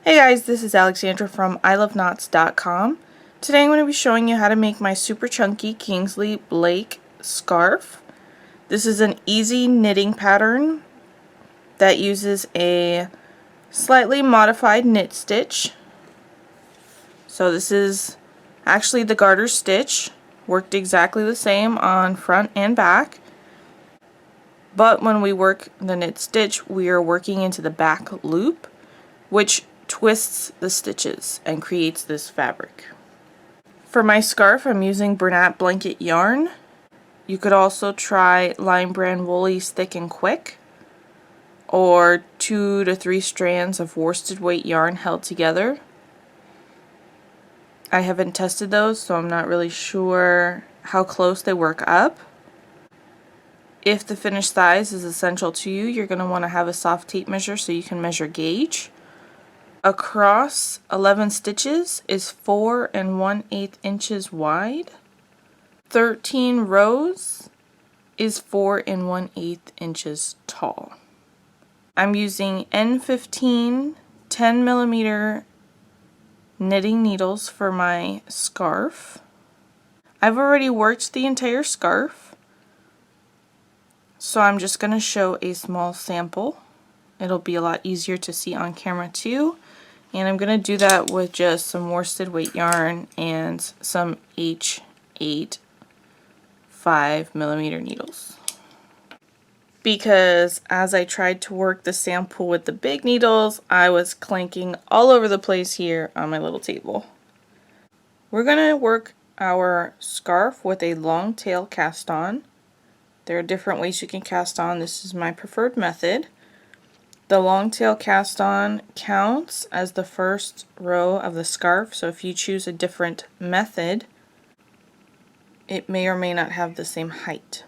Hey guys, this is Alexandra from iloveknots.com. Today I'm going to be showing you how to make my super chunky Kinsley Blake scarf. This is an easy knitting pattern that uses a slightly modified knit stitch. So this is actually the garter stitch, worked exactly the same on front and back. But when we work the knit stitch, we are working into the back loop, which twists the stitches and creates this fabric. For my scarf, I'm using Bernat Blanket Yarn. You could also try Lime Brand Woolly's Thick and Quick, or 2 to 3 strands of worsted weight yarn held together. I haven't tested those, so I'm not really sure how close they work up. If the finished size is essential to you, you're going to want to have a soft tape measure so you can measure gauge. Across 11 stitches is 4 1/8 inches wide. 13 rows is 4 1/8 inches tall. I'm using N15 10mm knitting needles for my scarf. I've already worked the entire scarf, so I'm just going to show a small sample. It'll be a lot easier to see on camera too. And I'm going to do that with just some worsted weight yarn and some H8 5mm needles. Because as I tried to work the sample with the big needles, I was clanking all over the place here on my little table. We're going to work our scarf with a long tail cast on. There are different ways you can cast on. This is my preferred method. The long tail cast on counts as the first row of the scarf, so if you choose a different method, it may or may not have the same height,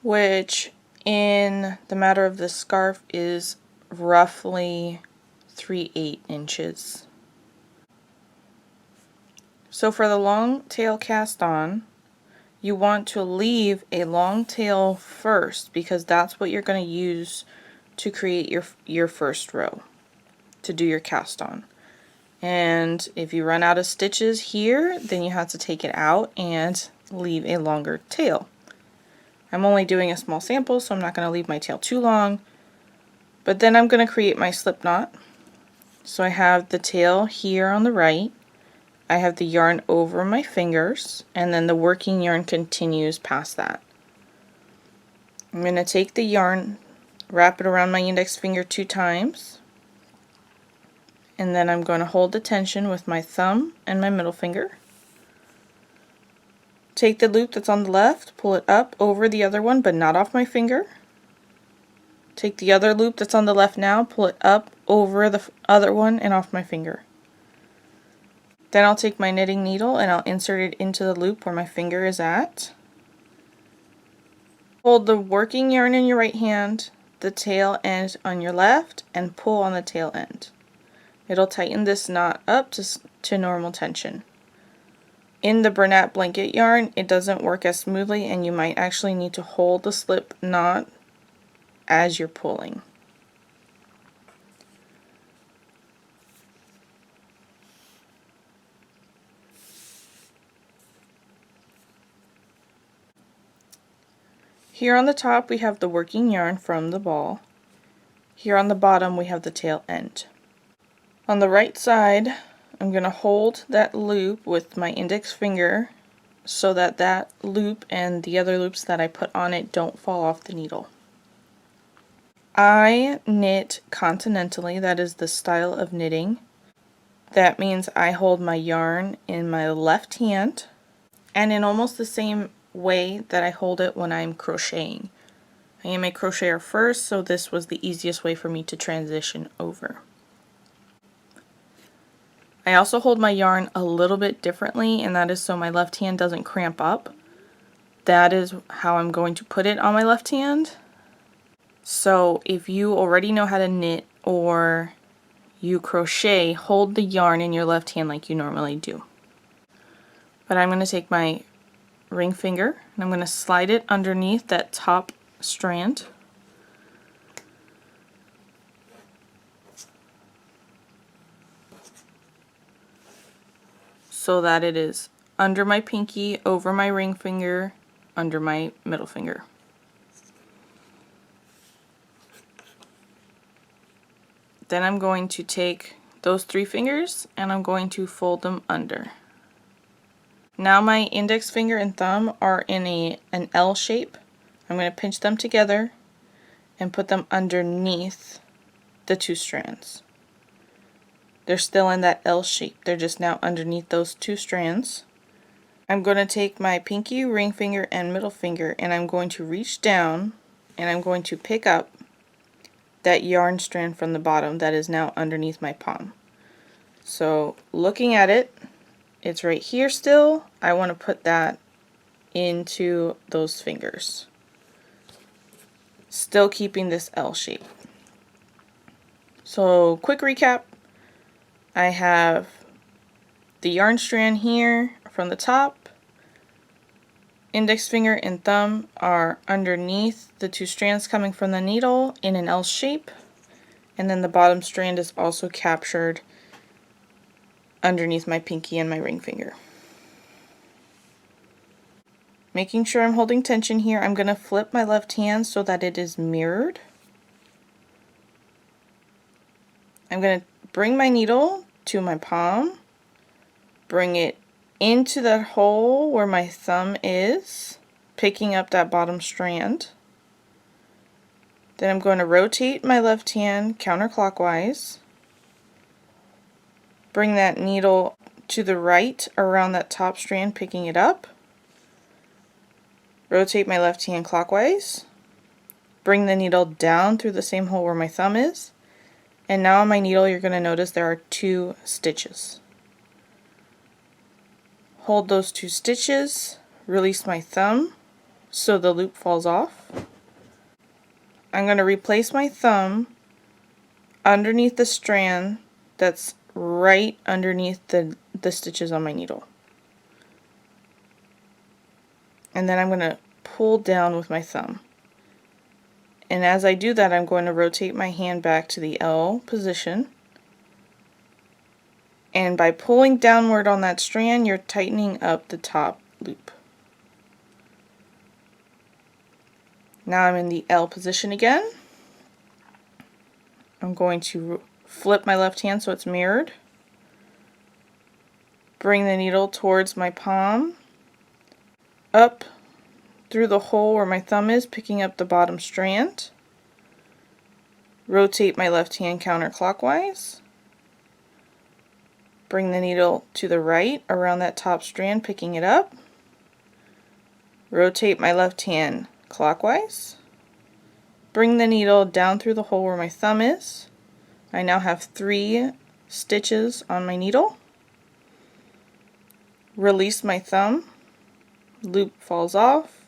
which in the matter of the scarf is roughly 3/8 inches. So for the long tail cast on, you want to leave a long tail first because that's what you're going to use to create your first row, to do your cast on. And if you run out of stitches here, then you have to take it out and leave a longer tail. I'm only doing a small sample, so I'm not going to leave my tail too long. But then I'm going to create my slip knot. So I have the tail here on the right, I have the yarn over my fingers, and then the working yarn continues past that. I'm going to take the yarn, wrap it around my index finger 2 times, and then I'm going to hold the tension with my thumb and my middle finger. Take the loop that's on the left, pull it up over the other one but not off my finger. Take the other loop that's on the left now, pull it up over the other one and off my finger. Then I'll take my knitting needle and I'll insert it into the loop where my finger is at. Hold the working yarn in your right hand, the tail end on your left, and pull on the tail end. It'll tighten this knot up to normal tension. In the Bernat Blanket yarn, it doesn't work as smoothly and you might actually need to hold the slip knot as you're pulling. Here on the top we have the working yarn from the ball. Here on the bottom we have the tail end. On the right side, I'm going to hold that loop with my index finger so that that loop and the other loops that I put on it don't fall off the needle. I knit continentally, that is the style of knitting. That means I hold my yarn in my left hand and in almost the same way that I hold it when I'm crocheting. I am a crocheter first, so this was the easiest way for me to transition over. I also hold my yarn a little bit differently, and that is so my left hand doesn't cramp up. That is how I'm going to put it on my left hand. So if you already know how to knit or you crochet, hold the yarn in your left hand like you normally do. But I'm going to take my ring finger and I'm going to slide it underneath that top strand. so that it is under my pinky, over my ring finger, under my middle finger. Then I'm going to take those 3 fingers and I'm going to fold them under. Now my index finger and thumb are in an L shape. I'm going to pinch them together and put them underneath the 2 strands. They're still in that L shape. They're just now underneath those 2 strands. I'm going to take my pinky, ring finger, and middle finger and I'm going to reach down and I'm going to pick up that yarn strand from the bottom that is now underneath my palm. So looking at it, it's right here still. I want to put that into those fingers. Still keeping this L shape. So quick recap. I have the yarn strand here from the top. Index finger and thumb are underneath the 2 strands coming from the needle in an L shape. And then the bottom strand is also captured underneath my pinky and my ring finger. Making sure I'm holding tension here, I'm going to flip my left hand so that it is mirrored. I'm going to bring my needle to my palm, bring it into the hole where my thumb is, picking up that bottom strand. Then I'm going to rotate my left hand counterclockwise, bring that needle to the right around that top strand, picking it up, rotate my left hand clockwise, bring the needle down through the same hole where my thumb is, and now on my needle you're going to notice there are 2 stitches. Hold those 2 stitches, release my thumb so the loop falls off. I'm going to replace my thumb underneath the strand that's right underneath the stitches on my needle. And then I'm going to pull down with my thumb. And as I do that, I'm going to rotate my hand back to the L position. And by pulling downward on that strand, you're tightening up the top loop. Now I'm in the L position again. I'm going to flip my left hand so it's mirrored. Bring the needle towards my palm, up through the hole where my thumb is, picking up the bottom strand. Rotate my left hand counterclockwise. Bring the needle to the right around that top strand, picking it up. Rotate my left hand clockwise. Bring the needle down through the hole where my thumb is. I now have 3 stitches on my needle. Release my thumb. Loop falls off.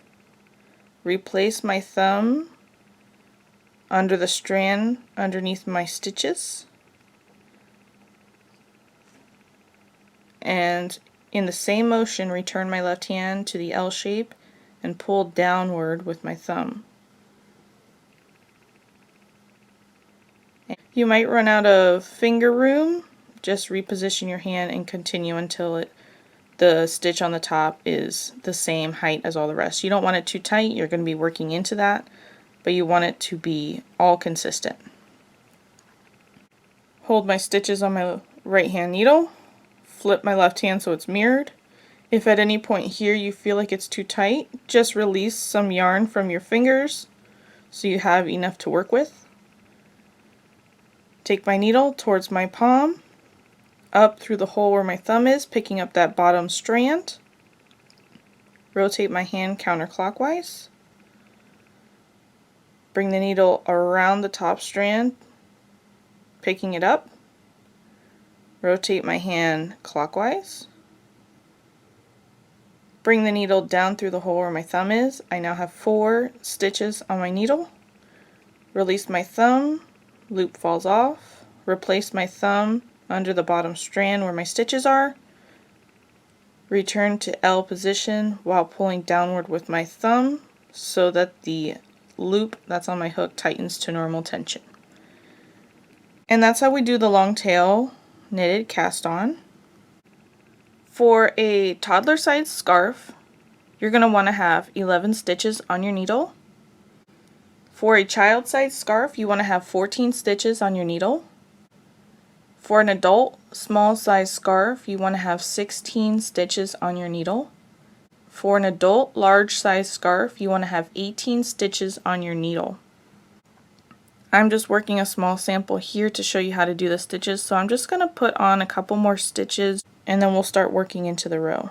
Replace my thumb under the strand underneath my stitches. And in the same motion, return my left hand to the L shape and pull downward with my thumb. You might run out of finger room. Just reposition your hand and continue until the stitch on the top is the same height as all the rest. You don't want it too tight, you're going to be working into that, but you want it to be all consistent. Hold my stitches on my right hand needle, flip my left hand so it's mirrored. If at any point here you feel like it's too tight, just release some yarn from your fingers so you have enough to work with. Take my needle towards my palm, up through the hole where my thumb is, picking up that bottom strand. Rotate my hand counterclockwise. Bring the needle around the top strand, picking it up. Rotate my hand clockwise. Bring the needle down through the hole where my thumb is. I now have 4 stitches on my needle. Release my thumb, loop falls off. Replace my thumb under the bottom strand where my stitches are. Return to L position while pulling downward with my thumb so that the loop that's on my hook tightens to normal tension. And that's how we do the long tail knitted cast on. For a toddler size scarf, you're going to want to have 11 stitches on your needle. For a child size scarf, you want to have 14 stitches on your needle. For an adult small size scarf, you want to have 16 stitches on your needle. For an adult large size scarf, you want to have 18 stitches on your needle. I'm just working a small sample here to show you how to do the stitches, so I'm just going to put on a couple more stitches and then we'll start working into the row.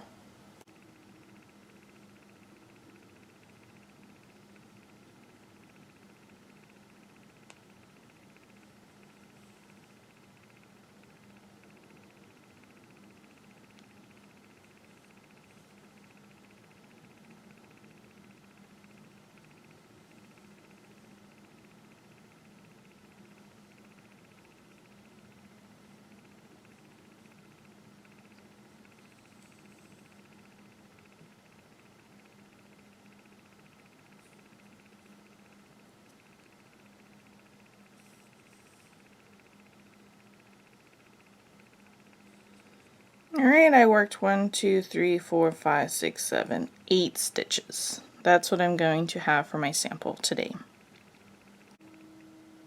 Alright, I worked 1, 2, 3, 4, 5, 6, 7, 8 stitches. That's what I'm going to have for my sample today.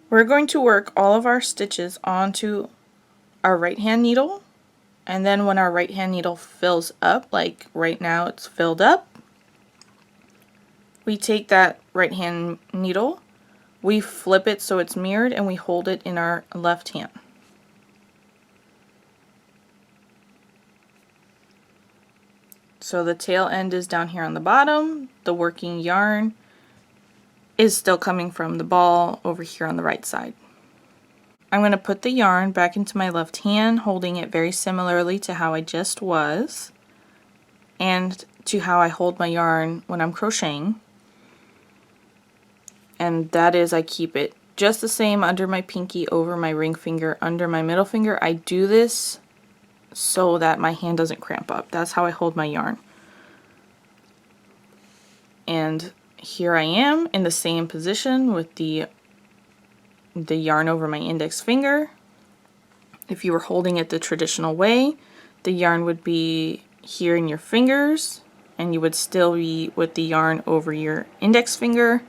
We're going to work all of our stitches onto our right hand needle, and then when our right hand needle fills up, like right now it's filled up, we take that right hand needle, we flip it so it's mirrored, and we hold it in our left hand. So the tail end is down here on the bottom, the working yarn is still coming from the ball over here on the right side. I'm going to put the yarn back into my left hand, holding it very similarly to how I just was, and to how I hold my yarn when I'm crocheting. And that is, I keep it just the same under my pinky, over my ring finger, under my middle finger. I do this so that my hand doesn't cramp up. That's how I hold my yarn. And here I am in the same position with the yarn over my index finger. If you were holding it the traditional way, the yarn would be here in your fingers, and you would still be with the yarn over your index finger.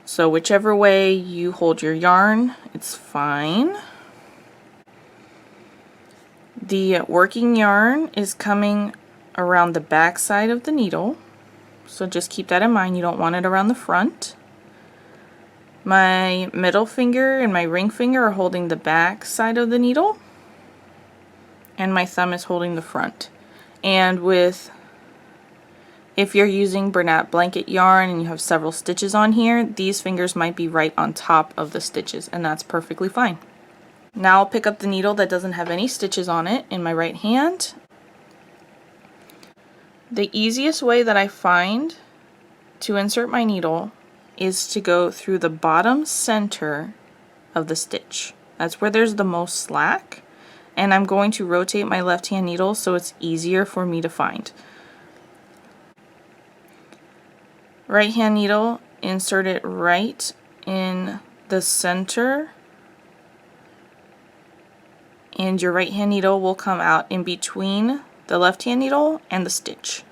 So whichever way you hold your yarn, it's fine. The working yarn is coming around the back side of the needle, so just keep that in mind. You don't want it around the front. My middle finger and my ring finger are holding the back side of the needle, and my thumb is holding the front. And if you're using Bernat Blanket Yarn and you have several stitches on here, these fingers might be right on top of the stitches, and that's perfectly fine. Now I'll pick up the needle that doesn't have any stitches on it in my right hand. The easiest way that I find to insert my needle is to go through the bottom center of the stitch. That's where there's the most slack, and I'm going to rotate my left hand needle so it's easier for me to find. Right hand needle, insert it right in the center, and your right hand needle will come out in between the left hand needle and the stitch.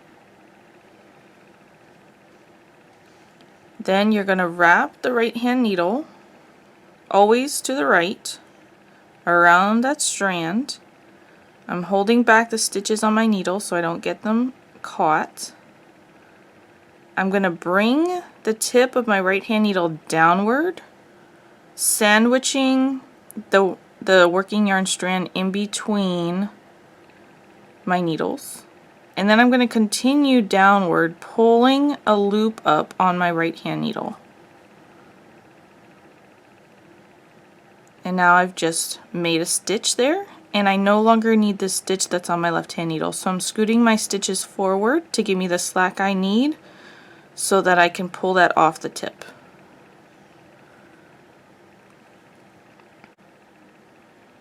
Then you're going to wrap the right hand needle, always to the right, around that strand. I'm holding back the stitches on my needle so I don't get them caught. I'm going to bring the tip of my right hand needle downward, sandwiching the working yarn strand in between my needles. And then I'm going to continue downward, pulling a loop up on my right hand needle. And now I've just made a stitch there, and I no longer need the stitch that's on my left hand needle. So I'm scooting my stitches forward to give me the slack I need so that I can pull that off the tip.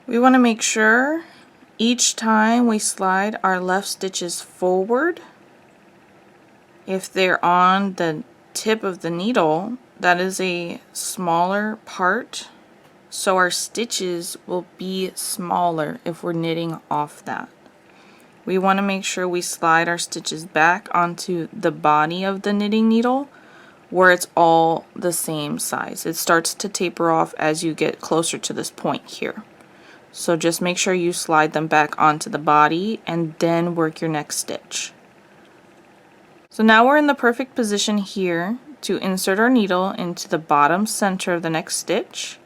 We want to make sure each time we slide our left stitches forward, if they're on the tip of the needle, that is a smaller part, so our stitches will be smaller if we're knitting off that. we want to make sure we slide our stitches back onto the body of the knitting needle where it's all the same size. It starts to taper off as you get closer to this point here. So just make sure you slide them back onto the body and then work your next stitch. So now we're in the perfect position here to insert our needle into the bottom center of the next stitch.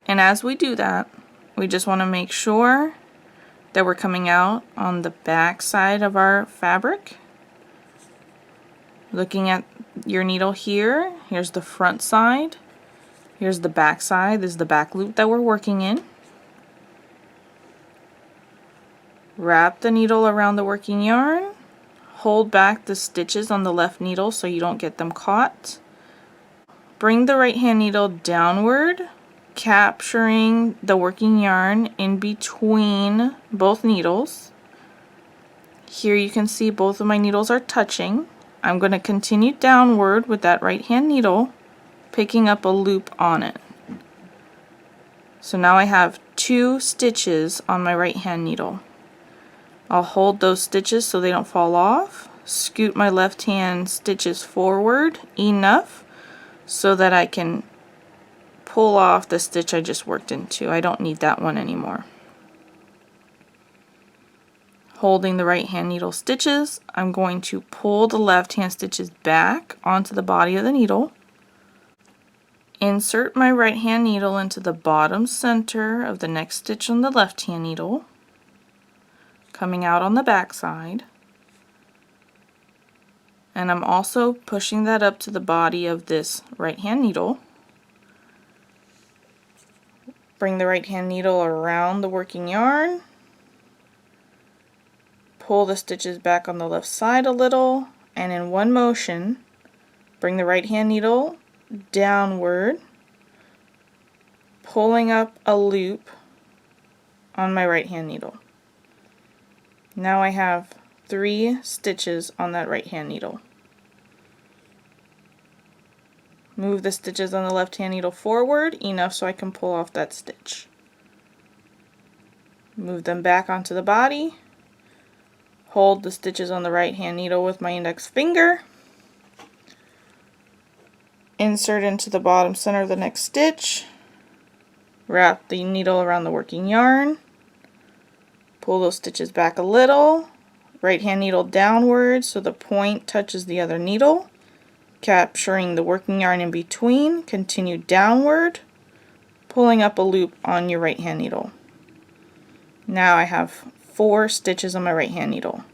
And as we do that, we just want to make sure that we're coming out on the back side of our fabric. Looking at your needle here, here's the front side, here's the back side, this is the back loop that we're working in. Wrap the needle around the working yarn, hold back the stitches on the left needle so you don't get them caught. Bring the right hand needle downward, capturing the working yarn in between both needles. Here you can see both of my needles are touching. I'm going to continue downward with that right hand needle, picking up a loop on it. So now I have 2 stitches on my right hand needle. I'll hold those stitches so they don't fall off, scoot my left hand stitches forward enough so that I can pull off the stitch I just worked into. I don't need that one anymore. Holding the right hand needle stitches, I'm going to pull the left hand stitches back onto the body of the needle. Insert my right hand needle into the bottom center of the next stitch on the left hand needle, coming out on the back side. And I'm also pushing that up to the body of this right hand needle. Bring the right hand needle around the working yarn. Pull the stitches back on the left side a little, and in one motion, bring the right hand needle downward, pulling up a loop on my right hand needle. Now I have 3 stitches on that right hand needle. Move the stitches on the left hand needle forward enough so I can pull off that stitch. Move them back onto the body. Hold the stitches on the right hand needle with my index finger. Insert into the bottom center of the next stitch. Wrap the needle around the working yarn. Pull those stitches back a little. Right hand needle downward so the point touches the other needle. Capturing the working yarn in between. Continue downward, pulling up a loop on your right hand needle. Now I have 4 stitches on my right hand needle.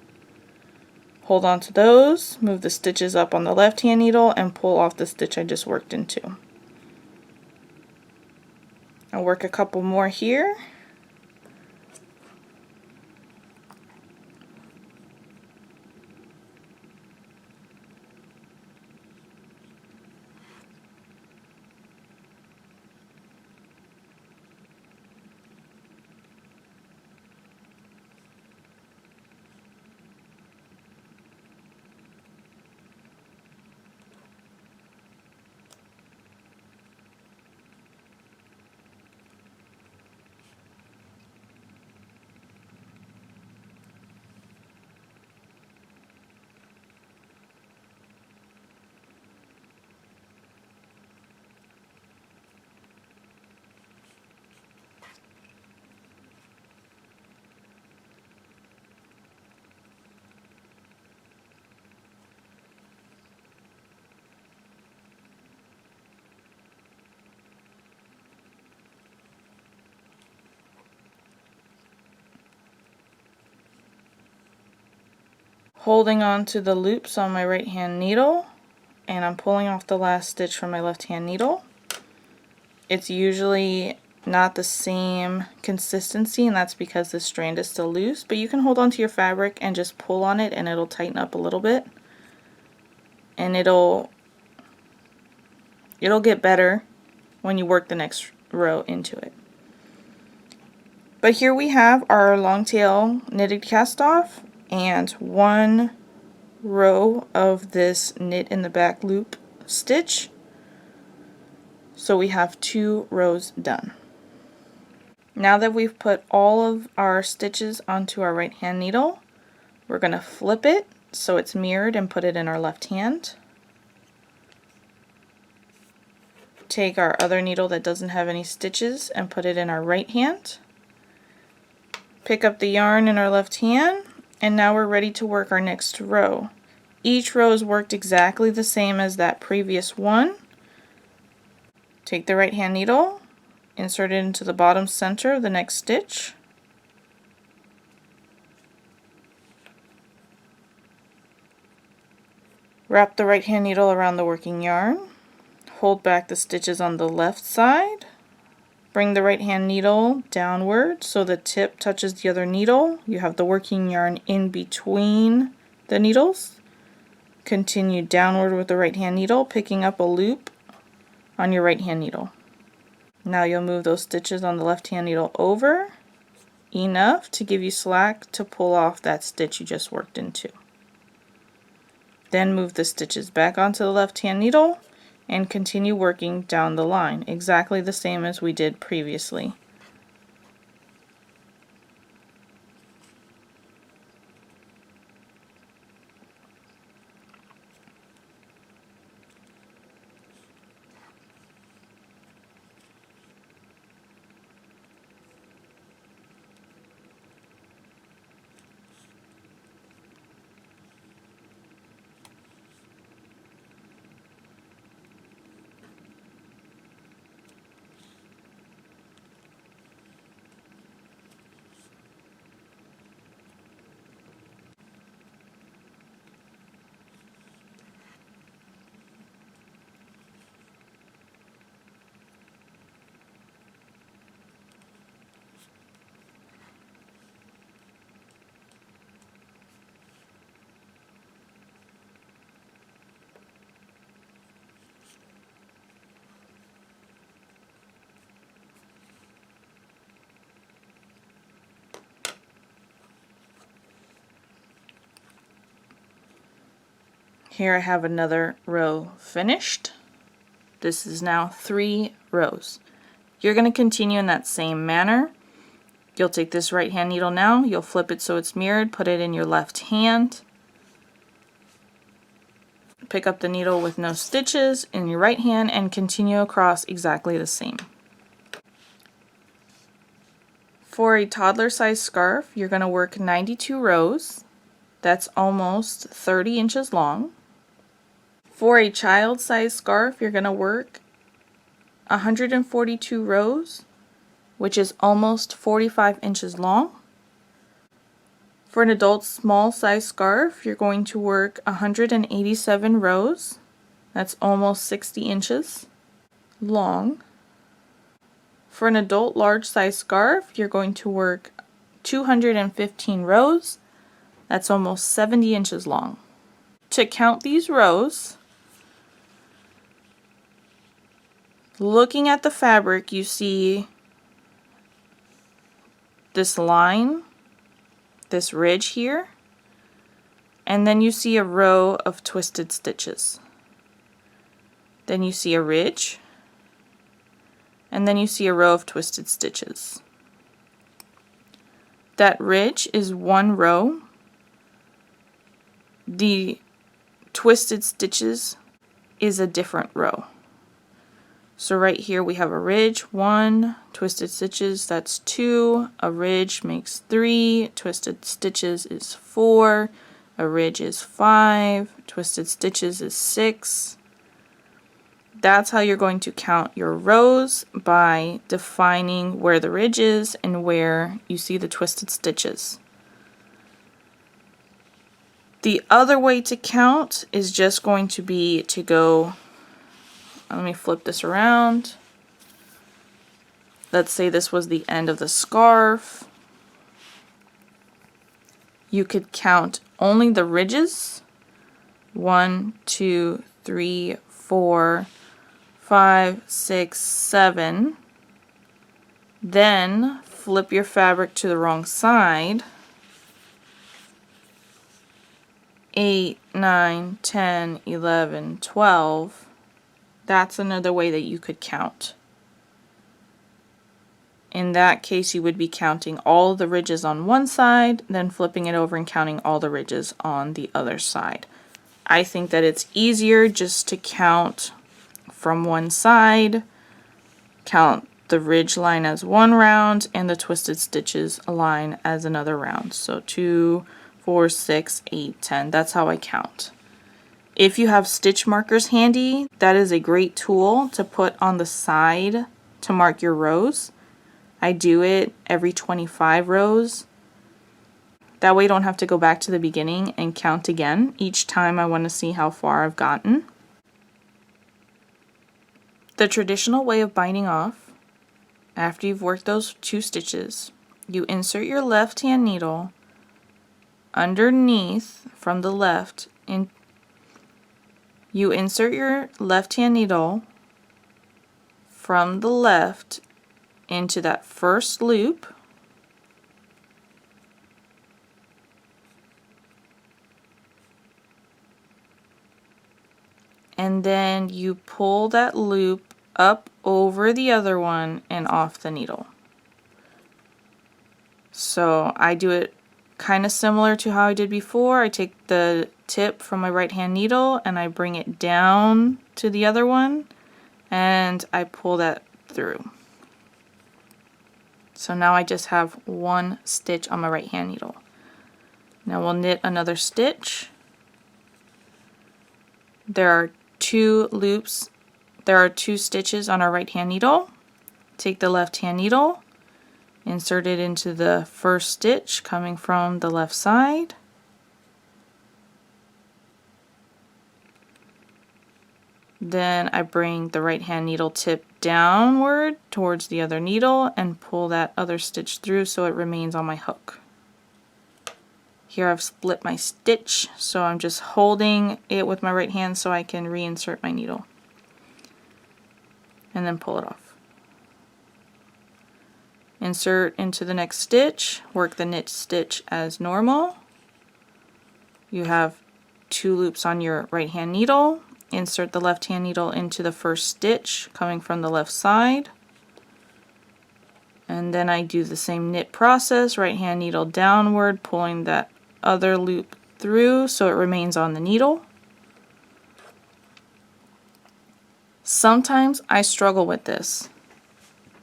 Hold on to those, move the stitches up on the left hand needle and pull off the stitch I just worked into. I'll work a couple more here. Holding on to the loops on my right hand needle, and I'm pulling off the last stitch from my left hand needle. It's usually not the same consistency, and that's because the strand is still loose, but you can hold on to your fabric and just pull on it and it'll tighten up a little bit, and it'll get better when you work the next row into it. But here we have our long tail knitted cast off and 1 row of this knit in the back loop stitch. So we have 2 rows done. Now that we've put all of our stitches onto our right hand needle, we're going to flip it so it's mirrored and put it in our left hand. Take our other needle that doesn't have any stitches and put it in our right hand. Pick up the yarn in our left hand, and now we're ready to work our next row. Each row is worked exactly the same as that previous one. Take the right hand needle, insert it into the bottom center of the next stitch. Wrap the right hand needle around the working yarn. Hold back the stitches on the left side. Bring the right hand needle downward so the tip touches the other needle. You have the working yarn in between the needles. Continue downward with the right hand needle, picking up a loop on your right hand needle. Now you'll move those stitches on the left hand needle over enough to give you slack to pull off that stitch you just worked into. Then move the stitches back onto the left hand needle and continue working down the line, exactly the same as we did previously. Here I have another row finished. This is now 3 rows. You're going to continue in that same manner. You'll take this right hand needle now, you'll flip it so it's mirrored, put it in your left hand. Pick up the needle with no stitches in your right hand and continue across exactly the same. For a toddler size scarf, you're going to work 92 rows. That's almost 30 inches long. For a child size scarf, you're going to work 142 rows, which is almost 45 inches long. For an adult small size scarf, you're going to work 187 rows. That's almost 60 inches long. For an adult large size scarf, you're going to work 215 rows. That's almost 70 inches long. To count these rows, looking at the fabric, you see this line, this ridge here, and then you see a row of twisted stitches. Then you see a ridge, and then you see a row of twisted stitches. That ridge is one row. The twisted stitches is a different row. So right here we have a ridge, 1, twisted stitches, that's 2, a ridge makes 3, twisted stitches is 4, a ridge is 5, twisted stitches is 6. That's how you're going to count your rows, by defining where the ridge is and where you see the twisted stitches. The other way to count is just going to be to go, let me flip this around. Let's say this was the end of the scarf. You could count only the ridges. 1, 2, 3, 4, 5, 6, 7. Then flip your fabric to the wrong side. 8, 9, 10, 11, 12. That's another way that you could count. In that case, you would be counting all the ridges on one side, then flipping it over and counting all the ridges on the other side. I think that it's easier just to count from one side, count the ridge line as one round, and the twisted stitches line as another round. So 2, 4, 6, 8, 10. That's how I count. If you have stitch markers handy, that is a great tool to put on the side to mark your rows. I do it every 25 rows. That way you don't have to go back to the beginning and count again each time I want to see how far I've gotten. The traditional way of binding off, after you've worked those 2 stitches, you insert your left hand needle underneath from the left, and you insert your left hand needle from the left into that first loop, and then you pull that loop up over the other one and off the needle. So I do it kind of similar to how I did before. I take the tip from my right hand needle and I bring it down to the other one and I pull that through. So now I just have 1 stitch on my right hand needle. Now we'll knit another stitch. There are 2 loops, there are 2 stitches on our right hand needle. Take the left hand needle, insert it into the first stitch coming from the left side. Then I bring the right hand needle tip downward towards the other needle and pull that other stitch through so it remains on my hook. Here I've split my stitch, so I'm just holding it with my right hand so I can reinsert my needle. And then pull it off. Insert into the next stitch, work the knit stitch as normal. You have 2 loops on your right hand needle. Insert the left hand needle into the first stitch coming from the left side. And then I do the same knit process, right hand needle downward, pulling that other loop through so it remains on the needle. Sometimes I struggle with this.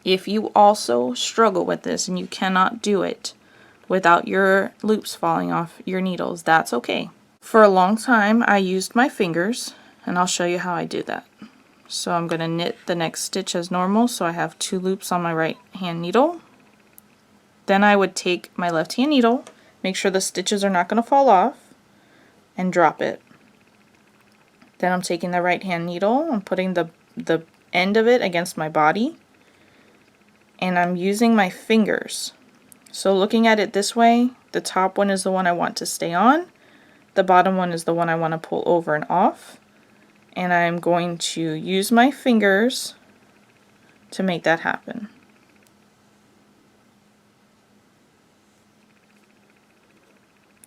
If you also struggle with this and you cannot do it without your loops falling off your needles, that's okay. For a long time I used my fingers, and I'll show you how I do that. So I'm going to knit the next stitch as normal, so I have 2 loops on my right hand needle. Then I would take my left hand needle, make sure the stitches are not going to fall off, and drop it. Then I'm taking the right hand needle, I'm putting the end of it against my body, and I'm using my fingers. So looking at it this way, the top one is the one I want to stay on, the bottom one is the one I want to pull over and off, and I'm going to use my fingers to make that happen.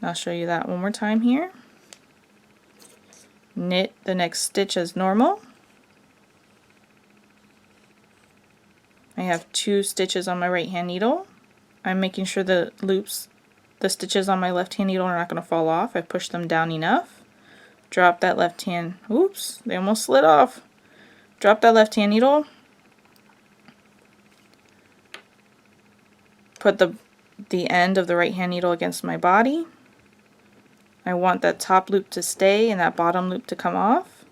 I'll show you that one more time here. Knit the next stitch as normal. I have 2 stitches on my right hand needle. I'm making sure the stitches on my left hand needle are not going to fall off. I push them down enough. Drop that left hand, oops, they almost slid off. Drop that left hand needle. Put the end of the right hand needle against my body. I want that top loop to stay and that bottom loop to come off.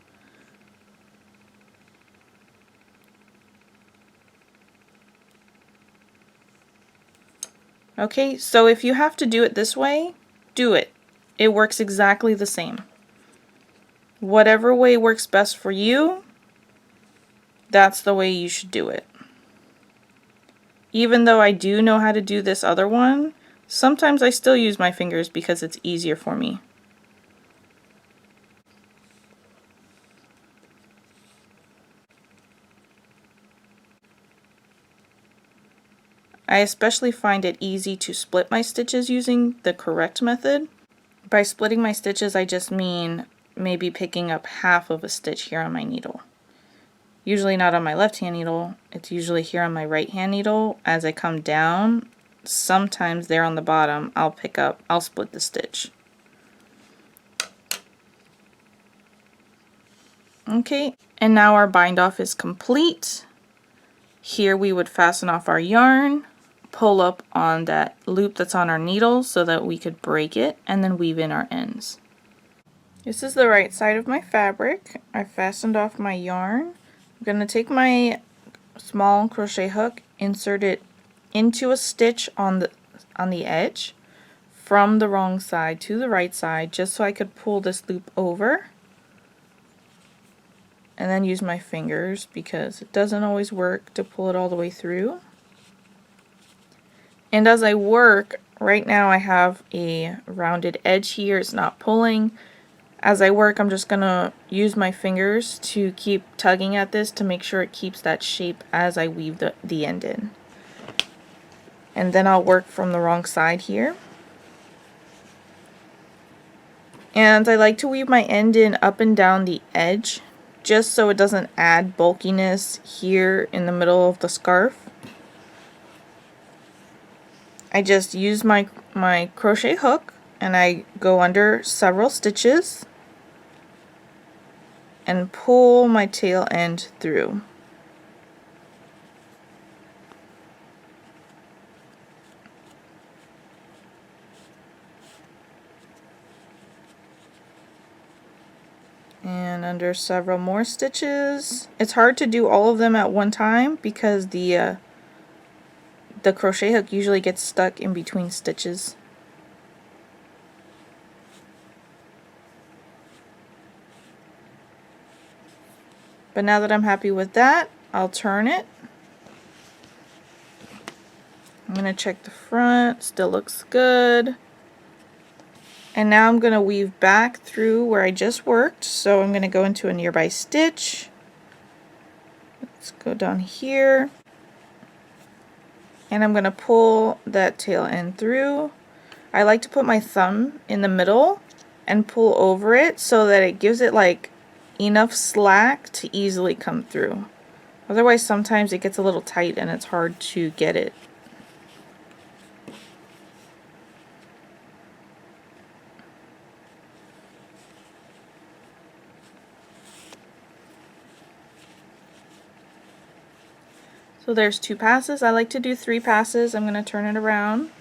Okay, so if you have to do it this way, do it. It works exactly the same. Whatever way works best for you, that's the way you should do it. Even though I do know how to do this other one, sometimes I still use my fingers because it's easier for me. I especially find it easy to split my stitches using the correct method. By splitting my stitches, I just mean maybe picking up half of a stitch here on my needle. Usually not on my left hand needle, it's usually here on my right hand needle. As I come down, sometimes there on the bottom, I'll split the stitch. Okay, and now our bind off is complete. Here we would fasten off our yarn, pull up on that loop that's on our needle so that we could break it, and then weave in our ends. This is the right side of my fabric. I fastened off my yarn. I'm going to take my small crochet hook, insert it into a stitch on the edge from the wrong side to the right side, just so I could pull this loop over, and then use my fingers because it doesn't always work to pull it all the way through. And as I work, right now I have a rounded edge here, it's not pulling. As I work, I'm just gonna use my fingers to keep tugging at this to make sure it keeps that shape as I weave the end in. And then I'll work from the wrong side here. And I like to weave my end in up and down the edge, just so it doesn't add bulkiness here in the middle of the scarf. I just use my crochet hook and I go under several stitches and pull my tail end through. And under several more stitches. It's hard to do all of them at one time because the crochet hook usually gets stuck in between stitches. But now that I'm happy with that, I'll turn it. I'm going to check the front, still looks good. And now I'm going to weave back through where I just worked. So I'm going to go into a nearby stitch. Let's go down here. And I'm going to pull that tail end through. I like to put my thumb in the middle and pull over it so that it gives it like enough slack to easily come through. Otherwise sometimes it gets a little tight and it's hard to get it. So there's 2 passes. I like to do 3 passes. I'm going to turn it around,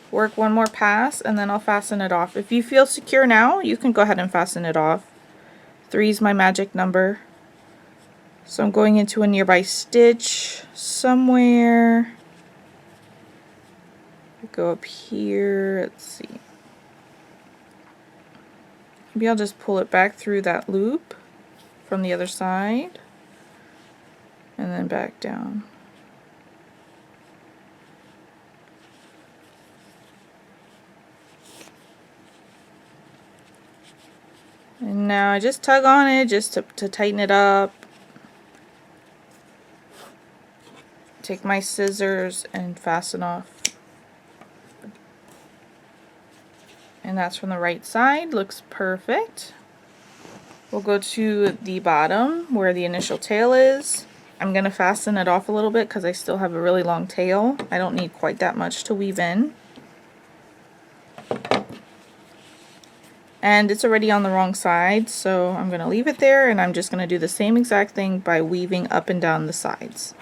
work 1 more pass, and then I'll fasten it off. If you feel secure now, you can go ahead and fasten it off. 3 is my magic number. So I'm going into a nearby stitch somewhere. Go up here, let's see. Maybe I'll just pull it back through that loop from the other side. And then back down. And now I just tug on it just to tighten it up. Take my scissors and fasten off. And that's from the right side, looks perfect. We'll go to the bottom where the initial tail is. I'm going to fasten it off a little bit because I still have a really long tail. I don't need quite that much to weave in. And it's already on the wrong side, so I'm going to leave it there, and I'm just going to do the same exact thing by weaving up and down the sides.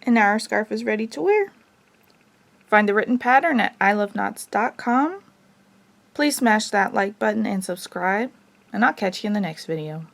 And now our scarf is ready to wear. Find the written pattern at iloveknots.com. Please smash that like button and subscribe, and I'll catch you in the next video.